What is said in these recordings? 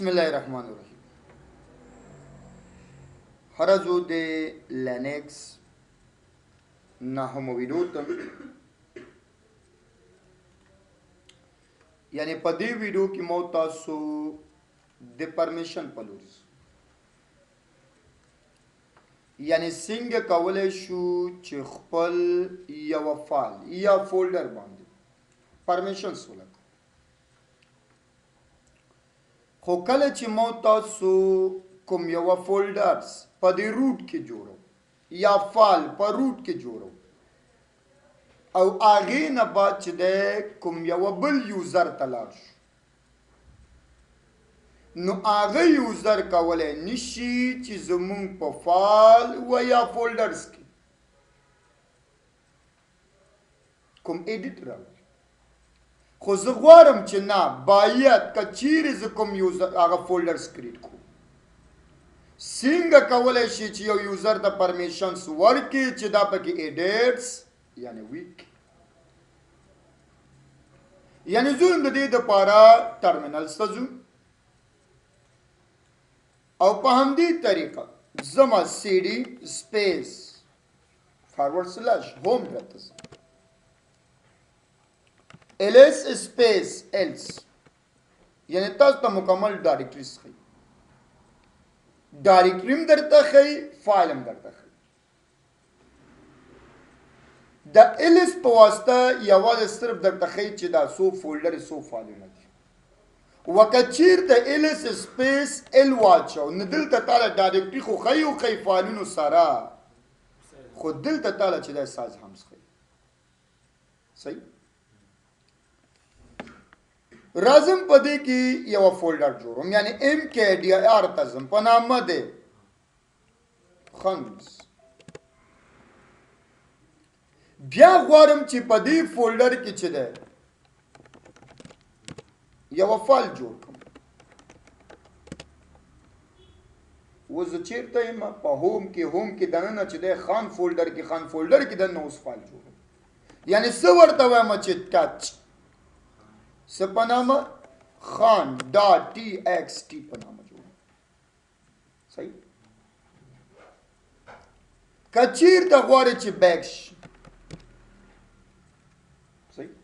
بسم الله الرحمن الرحیم. هرزو د لینکس نهم ویډیو ته یعنی په دې ویډیو کې مو تاسو د پرمیشن په لور یعنی څنګه کولای شو چې خپل یو فایل یا فولډر باندې پرمیشن ولګو. خو کله چې مو تاسو کوم یو فولډرز په دې روټ کې جوړو یا فایل په روټ کې جوړو او هغې نه بعد چې د کوم یو بل یوزر ته لاړ شو نو هغه یوزر کولی نشي چې زمونږ په فایل و یا فولډرز کې کوم ایډیټ راوړي. خو زه غواړم چې نه باید که چیرې زه کوم یوزر هغه فولډرز کریټ کړو څنګه کولی شي چې یو یوزر ته پرمیشنز ورکړي چې دا پکې ایډیټس یعنی ویک یعنی زه د دې دپاره ټرمینلز ته ځو او په همدې طریقه زما سی ډي سپیس فارورډ سلیش هوم درته ځم ls سپیس else یعنی تاسو ته مکمل ډایرکټریز ښیي ډایرکټري هم درته ښیي فایل هم درته ښیي. د ls په واسطه یوازې صرف درته ښیي چې دا څو فولډر څو فایلونه دي وکه چیرته ls سپیس ال واچو نو دلته تاله ډایرکټري خو ښیي او ښیي فایلونو سره خو دلته تاله چې دا ساز هم ښیي. صحیح راځم په دې کې یو فولډر جوړوم یعنی mkdir ته ځم په نامه دی خنز بیا غواړم چې په دې فولډر کې چې دی یو فایل جوړ کړم. اوس زه چېرته یم په هوم کې دننه چې دی خان فولډر کې دننه اوس فایل جوړوم یعنی څه ورته وایم چې ټچ څه په نامه خان ډاټ ټي ایکس ټي په نامه جوړوم. صحیح که چېرته غواړې چې بیک شي صحیح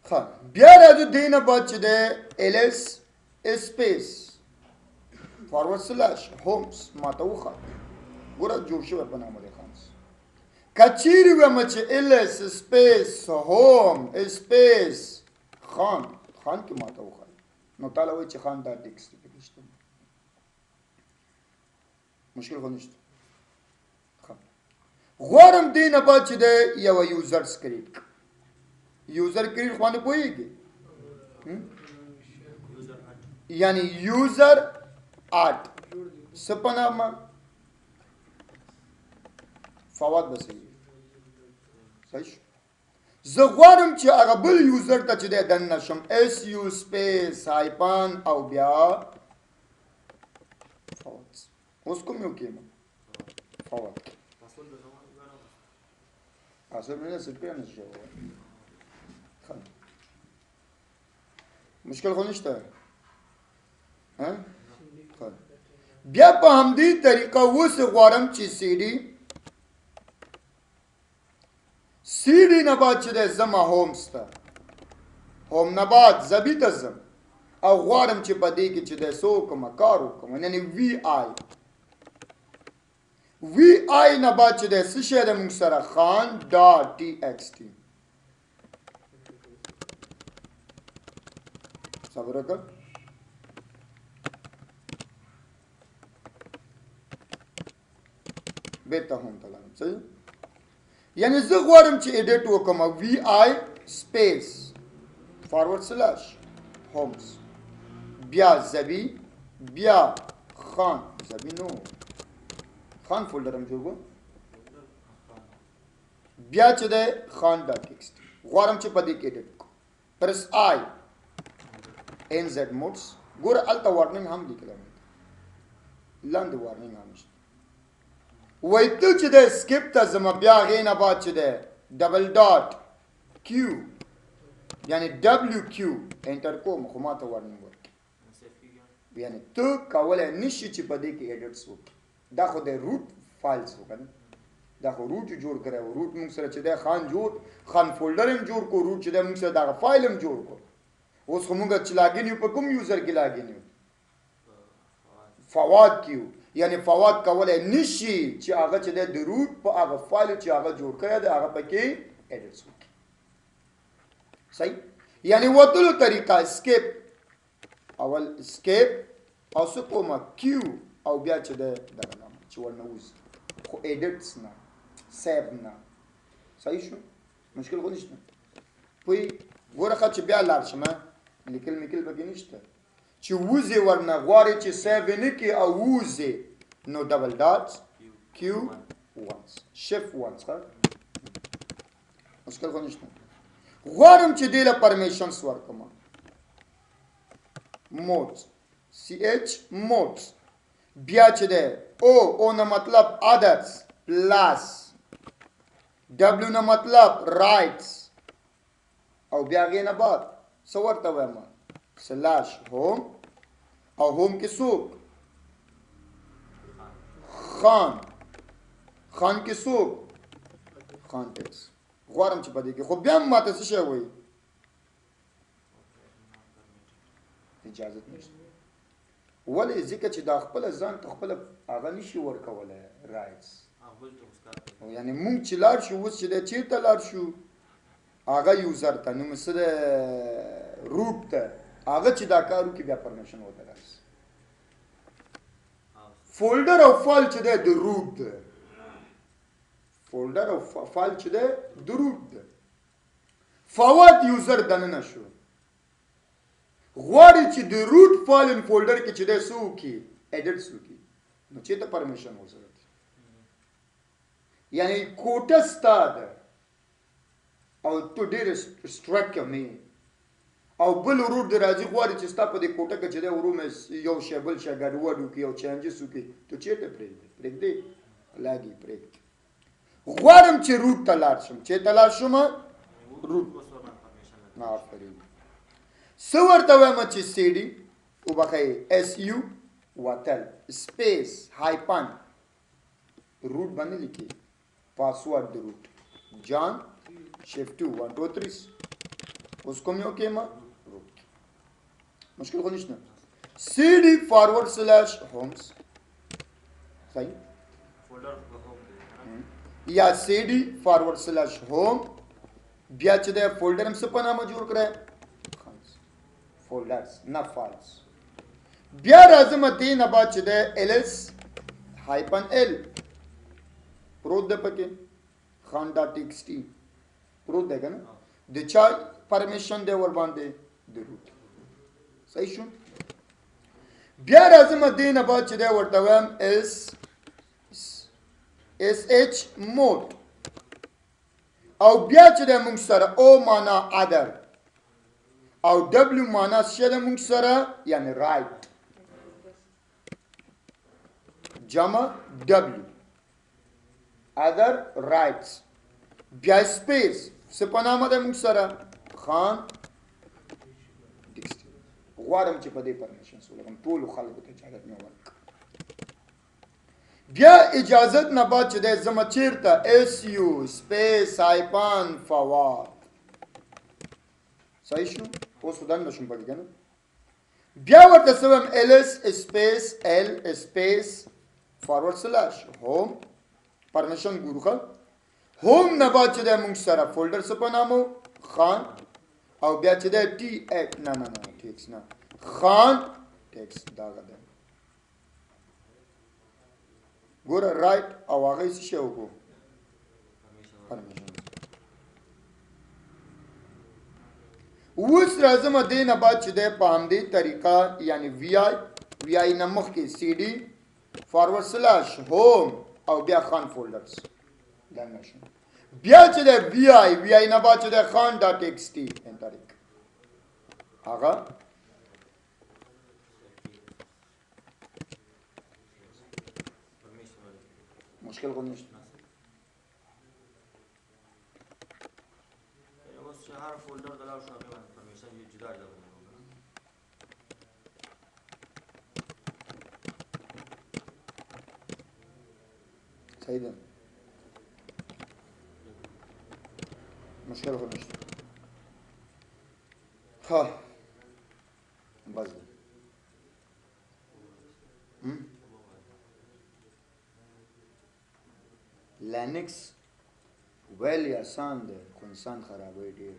ښه بیا راځو دې نه بعد چې دی ls سپیس فارورډ سلیش هومس ماته وښایه ګوره جوړ شوی په نامه دی خانس کچیری ویم چې ls سپیس هوم سپیس خان کې ماته وښایي نو تعالی وایي چې خان دا ټیکسټ پکې شته مشکل خو نشته. غواړم دې نه بعد چې دی یوه یوزر سکریټ خو باندې پوهېږي یعنی یوزر آټ څه په نامه فواد به صحیح صحیح شو. زه غواړم چې هغه بل یوزر ته چې دی دننه شم su سپیس هایپن او بیا فواد اوس کوم یو کېم فواد پاسورډ مې نه سیټ کړی نشي مشکل خو نشته بیا په همدې طریقه اوس غواړم چې سی ډي نه بعد چې دی زما هومس ته هوم نه بعد زبي ته ځم او غواړم چې په دې کې چې دی څه وکړم کار وکړم یعنی وی آی نه بعد چې دی څه شی دی موږ سره خان ډاټ ټي ایکس ټي صبر وکړه بیرته هم ته لاړم. صحیح یعنی زه غواړم چې ایډیټ وکړم وی آی سپیس فارورډ سلیش هومس بیا زبی بیا خان زبی نو خان فولډر هم جوړ بیا چې دی خان ډاټ ټیکسټ غواړم چې په دې کې ایډیټ کړم پرس آی ان زد موډس ګوره هلته وارننګ هم لیکلی لاندې وارننګ هم شته وای ته چې دی سکپ ته ځم بیا هغې نه بعد چې دی ډبل ډاټ کیو یعنی دبلیو کیو انټر کوم خو ماته وارنینګ ورکړي یعنی ته کولی نشي چې په دې کې ایډټس وکړي دا خو د روټ فایلز وکړه دا خو روټ جوړ کړی و روټ موږ سره چې دی خان فولډر هم جوړ کړو روټ چې دی موږ سره دغه فایل هم جوړ کړو اوس خو موږ چې لاګین یو په کوم یوزر کې لاګین یو فواد کیو یعنی فواد کولی نشي چې هغه چې دی د روټ په هغه فایل چې هغه جوړ کړی دی هغه پکې ایډټس وکړي صحیح یعنی وتلو طریقه اسکیپ اول اسکیپ او څه کومه کیو او بیا چې دی دغه نامه چې ورنه وځي خو ایډټس نه سیب نه صحیح شو مشکل خو نشته پوی ګوره ښه چې بیا لاړ شم لیکل میکل پکې نشته چې وځې ورنه غواړې چې سیب یې نه کړي او وځې نو ډبل ډاټ کیو وانس شفت وانس ښه مشکل خو نشته غواړم چې دې له پرمیشنس ورکړم موډ سی ایچ موډ بیا چې دی او نه مطلب عددس پلس ډبلیو نه مطلب رایټس او بیا هغې نه بعد څه ورته وایم سلاش هوم او هوم کې څوک خان کې څوک خان ټیکس غواړم چې په دې کې خو بیا هم ماته څه شی وایي اجازت نشته ولې ځکه چې دا خپله ځان ته خپله هغه نشي ورکولی رایټس یعنی مونږ چې لاړ شو اوس چې دی چېرته لاړ شو هغه یوزر ته نو څه د روټ ته هغه چې دا کار وکړي بیا پرمیشن ورته راشي فولډر او فایل چې دی د روټ دی فولډر او فایل چې دی د روټ دی فواد یوزر دننه شو غواړي چې د روټ فایل ان فولډر کې چې دی څه وکړي ایډټس وکړي نو چېرته پرمیشن ورسره یعنی کوټه ستا ده او تو ډېر سټرک کوې او بل ورور دې راځي غواړي چې ستا په دې کوټه کې چې دی ورور مې یو شی بل شی ګډوډ وکړي او چینجز وکړي ته چېرته پرېږدې لاګي پرېږدي غواړم چې روټ ته لاړ شم چېرته لاړ شم روټ آفرین څه ورته وایم چې سی ډي وبښئ اس یو وتل سپیس هایپن روټ باندې لیکي پاسورډ د روټ جان شفت 2 1 2 3 اوس کوم یو کې ما روټ مشکل خو نشته سی ډي فارورډ سلیش هومز صحیح یا سی ډي فارورډ سلیش هوم بیا چې د فولډر هم څه په نامه جوړ کړی فولډرز نه فایلز بیا راځم دې نه بعد چې د ls هایپن ال پروت ده پکې خان ډاټ ټیکسټ پروت ده کنه د چا پرمیشن دی ور باندې د روټ صحیح شو بیا راځم دې نه بعد چې د ورته وایم sh مود او بیا چې د موږ سره او معنا ادر او دبلیو معنا څه ده موږ سره یعنی رایټ جمع دبلیو ادر رایټس بیا سپیس څه په نامه ده موږ سره خان غواړم چې په دې پرمیشن ولرم ټولو خلکو ته اجازه مې ورکړه بیا اجازت نه بعد چې د زما چیرته اس یو سپیس هایپن فواد صحیح شو اوس خدان نشم پکې کنه بیا ورته سوم ls سپیس l سپیس فارورډ سلاش هوم پرمیشن ګورخه هوم نه بعد چې د موږ سره فولډر څه په نامو خان او بیا چې د ټي نه ټیکس نه خان ټیکس دا غده ګوره رائټ او هغه څه شی وکړو پرمیشن اوس راځم دې نه بعد چې د په همدې طریقه یعنی وی آی نه مخکې سی ډي فارورډ سلاش هوم او بیا خان فولډرز دا نشو بیا چې د وی آی نه بعد چې د خان ډاټ ټیکس ټي انټر هغه مشکل خو نشته فولډر ته لاړ شو هغې باندې پرمیشن یې جدا جدا بدلوو صحیح ده مشکل خو نشته ها بس ده لینکس ویلی آسان ده خو انسان خرابوي ډېر